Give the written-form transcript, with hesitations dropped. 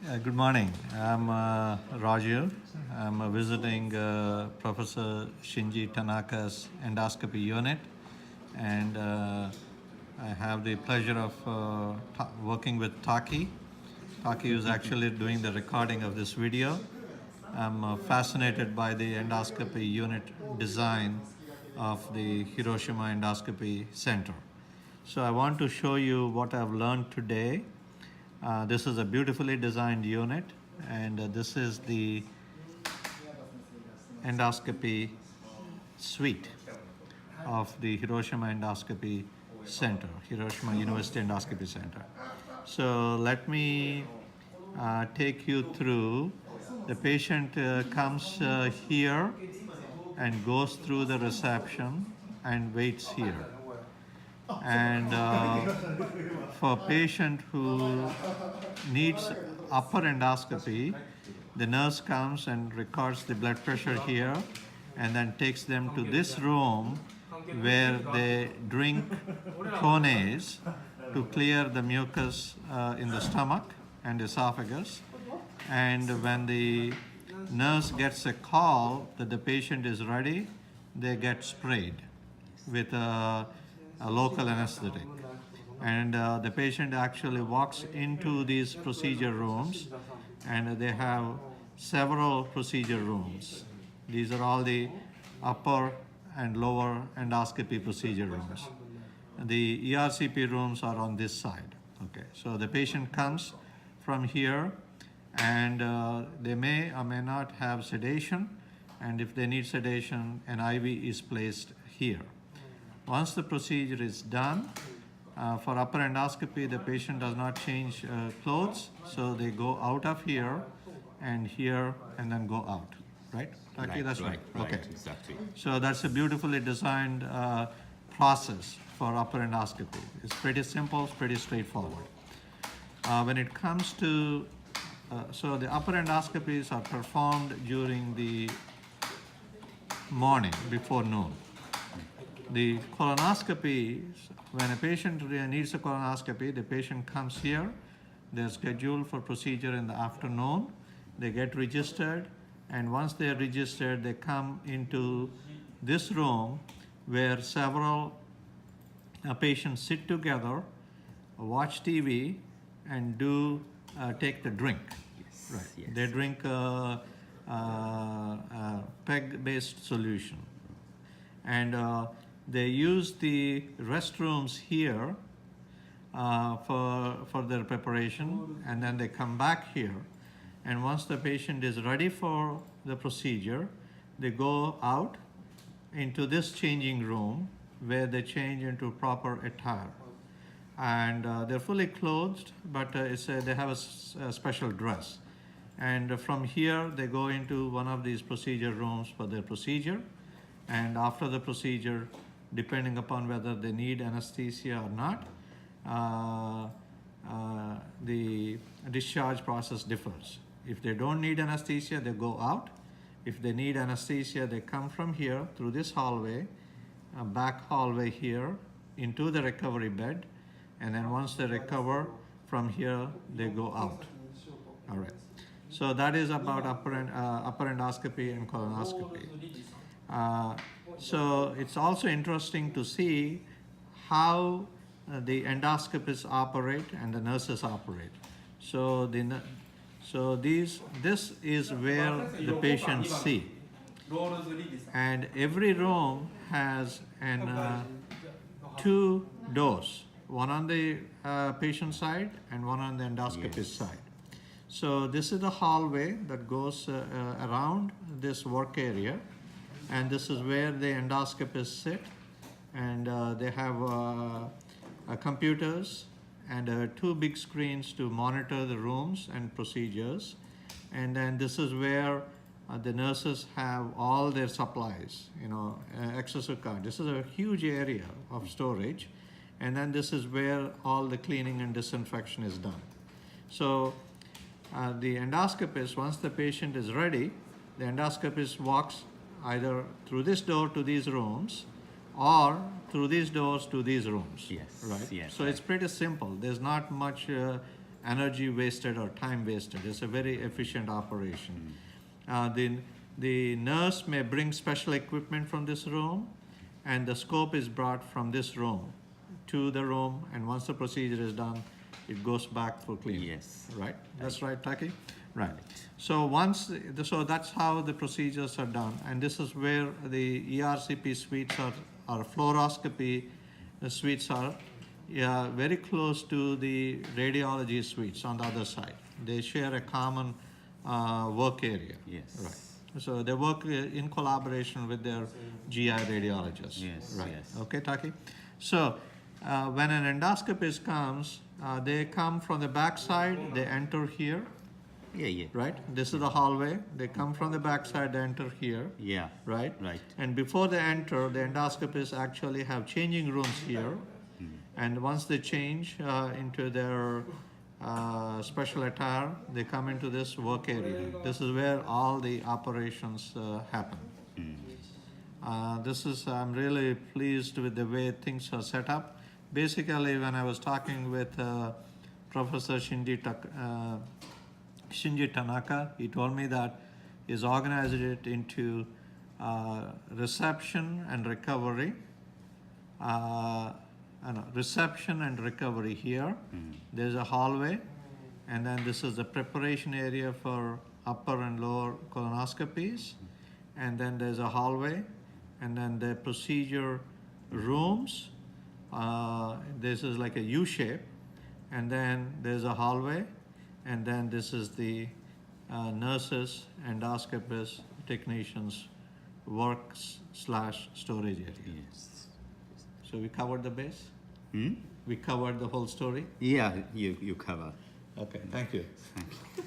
Good morning. I'm Raju. I'm visiting Professor Shinji Tanaka's endoscopy unit, and I have the pleasure of working with Taki. Taki is actually doing the recording of this video. I'm fascinated by the endoscopy unit design of the Hiroshima Endoscopy Center. So I want to show you what I've learned today. This is a beautifully designed unit, and this is the endoscopy suite of the Hiroshima Endoscopy Center, Hiroshima University Endoscopy Center. So let me take you through. The patient comes here and goes through the reception and waits here. And for a patient who needs upper endoscopy, the nurse comes and records the blood pressure here and then takes them to this room where they drink Conase to clear the mucus in the stomach and esophagus. And when the nurse gets a call that the patient is ready, they get sprayed with a local anesthetic. And the patient actually walks into these procedure rooms, and they have several procedure rooms. These are all the upper and lower endoscopy procedure rooms. The ERCP rooms are on this side. Okay, so the patient comes from here, and they may or may not have sedation, and if they need sedation, an IV is placed here. Once the procedure is done, for upper endoscopy, the patient does not change clothes, so they go out of here and then go out, right? Right, That's right. Okay. Exactly. So that's a beautifully designed process for upper endoscopy. It's pretty simple, it's pretty straightforward. When it comes to, so the upper endoscopies are performed during the morning, before noon. The colonoscopies, when a patient needs a colonoscopy, the patient comes here, they're scheduled for procedure in the afternoon, they get registered, and once they're registered, they come into this room where several patients sit together, watch TV, and take the drink. Yes, Right. yes. They drink PEG-based solution. And they use the restrooms here for their preparation, and then they come back here. And once the patient is ready for the procedure, they go out into this changing room where they change into proper attire. And they're fully clothed, but they have a special dress. And from here, they go into one of these procedure rooms for their procedure. And after the procedure, depending upon whether they need anesthesia or not, the discharge process differs. If they don't need anesthesia, they go out. If they need anesthesia, they come from here through this hallway, a back hallway here, into the recovery bed. And then once they recover from here, they go out. All right. So that is about upper endoscopy and colonoscopy. So it's also interesting to see how the endoscopists operate and the nurses operate. So this is where the patients see. And every room has two doors, one on the patient side and one on the endoscopist side. So this is the hallway that goes around this work area, and this is where the endoscopists sit, and they have computers and two big screens to monitor the rooms and procedures. And then this is where the nurses have all their supplies, accessory card. This is a huge area of storage, and then this is where all the cleaning and disinfection is done. So the endoscopist, once the patient is ready, the endoscopist walks either through this door to these rooms or through these doors to these rooms. Yes. Right? Yes. So it's pretty simple. There's not much energy wasted or time wasted. It's a very efficient operation. The nurse may bring special equipment from this room, and the scope is brought from this room to the room, and once the procedure is done, it goes back for cleaning. Yes. Right? That's right, Taki? Right. So so that's how the procedures are done, and this is where the ERCP suites or fluoroscopy suites are very close to the radiology suites on the other side. They share a common work area. Yes. Right. So they work in collaboration with their GI radiologists. Yes. Right. Yes. Okay, Taki? So when an endoscopist comes, they come from the back side, they enter here. Yeah, yeah. Right? This is the hallway. They come from the back side, they enter here. Yeah. Right? Right. And before they enter, the endoscopists actually have changing rooms here. And once they change into their special attire, they come into this work area. This is where all the operations happen. I'm really pleased with the way things are set up. Basically, when I was talking with Professor Shinji Tanaka, he told me that he's organized it into reception and recovery. Reception and recovery here. There's a hallway, and then this is the preparation area for upper and lower colonoscopies. And then there's a hallway, and then the procedure rooms. This is like a U shape, and then there's a hallway, and then this is the nurses, endoscopists, technicians, work/storage area. Yes. So we covered the base? Hmm? We covered the whole story? Yeah, you cover. Okay, thank you. Thank you.